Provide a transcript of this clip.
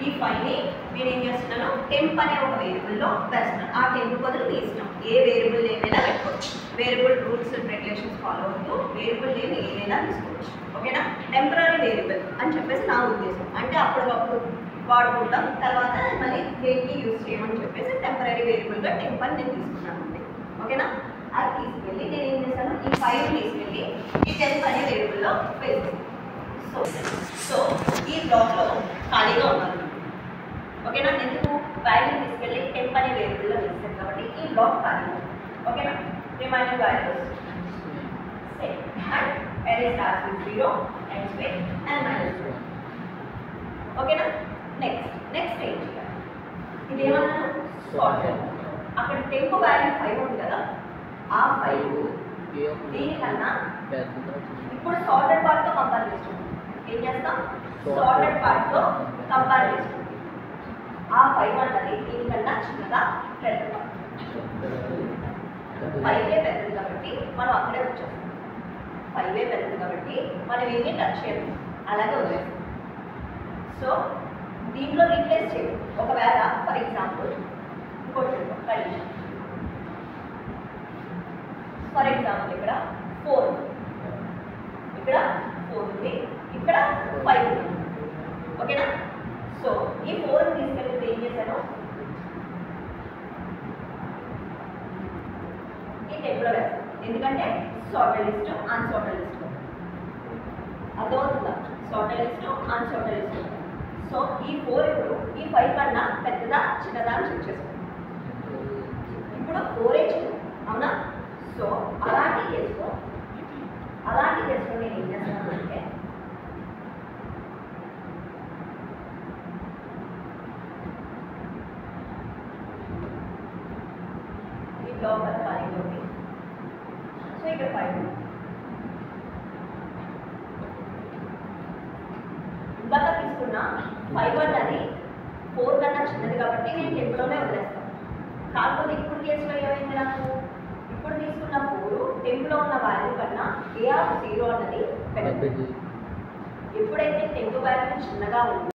ఈ 5ని నేను ఏం చేస్తున్నాను, టెంప్ అనే ఒక వేరియబుల్లో వేస్తున్నాను. ఆ టెంప్ బదులు మీ ఇష్టం, ఏ వేరియబుల్ ఏమైనా పెట్టుకోవచ్చు. Variable rules and regulations follow అవుతూ వేరియబుల్ నేమ్ ఏదైనా తీసుకోవచ్చు. ఓకేనా. టెంపరరీ వేరియబుల్ అని చెప్పేసి నా ఉద్దేశం. అంటే అప్పటికప్పుడు వాడుకుంటాం, తర్వాత మళ్ళీ దేనికి యూజ్ చేయమని చెప్పేసి టెంపరరీ వేరియబుల్గా టెంప్ అని నేను తీసుకున్నాను అండి. ఓకేనా. అది తీసుకెళ్ళి నేను ఏం చేశాను, ఈ 5 తీసుకెళ్ళి ఈ టెంప్ అనే వేరియబుల్లో వేస్తాను. సో ఈ బ్లాక్లో ఖాళీగా ఉన్నాను. ఓకేనా. ఎందుకు, వాల్యూ తీసుకెళ్ళి టెంప్ అనే వేరియబుల్లో వేస్తాను కాబట్టి ఈ బ్లాక్ ఖాళీగా. ఓకేనా. Remaining values same and array starts with 0 ends with and -1. ఓకేనా. నెక్స్ట్ ఏం చేయాలి, ఇది ఏమన్నాను, సార్టెడ్. అక్కడ టెంప్ వాల్యూ 5 ఉంది కదా, ఆ 5 దీనికన్నా ఇప్పుడు సార్టెడ్ పార్ట్తో కంపేర్ చేస్తున్నాం. ఏం చేస్తాం, సార్టెడ్ పార్ట్తో కంపేర్ చేస్తున్నాం. ఆ 5 అన్నది దీనికన్నా చిన్నదా పెద్దదా, 5 పెద్దది కాబట్టి మనం అక్కడే వచ్చాం. 5 పెద్దది కాబట్టి మనం ఏమీ టచ్ చేయము, అలాగే వదిలేస్తాం. సో దీంట్లో రీప్లేస్ చేయడం. ఒకవేళ ఫర్ ఎగ్జాంపుల్ ఇంకోటి కండిషన్, ఫర్ ఎగ్జాంపుల్ ఇక్కడ 4 ఉంది, ఇక్కడ 4 ఉంది, ఇక్కడ 5 ఉంది. ఓకేనా. సో ఈ 4ని తీసుకెళ్ళి ఏం చేశాను, ఈ టేబుల్లో వేస్తాను. ఎందుకంటే సార్టెడ్ లిస్ట్, అన్సార్టెడ్ లిస్ట్ అర్థమవుతుందా, sorted list, unsorted list. So ఈ 4 ఇప్పుడు ఈ 5 కన్నా పెద్దదా చిన్నదా అని చెక్ చేసుకోండి. ఇప్పుడు 4 చిన్న, అవునా. సో అలాంటి కేసులో నేను ఏం చేస్తాను అంటే ఈ బ్లాక్ అంతా ఖాళీగా ఉంది. సో ఇక్కడ 5 ఇందాక తీసుకున్న 5 అన్నది 4 కన్నా చిన్నది కాబట్టి నేను టెంప్లోనే వదిలేస్తాను. కాకపోతే ఇప్పుడు కేసులో ఏమైంది, నాకు ఇప్పుడు తీసుకున్న 4 టెంప్లో ఉన్న వాల్యూ కన్నా A0 అన్నది పెద్దది. ఎప్పుడైతే టెంప్ వాల్యూ చిన్నగా ఉంది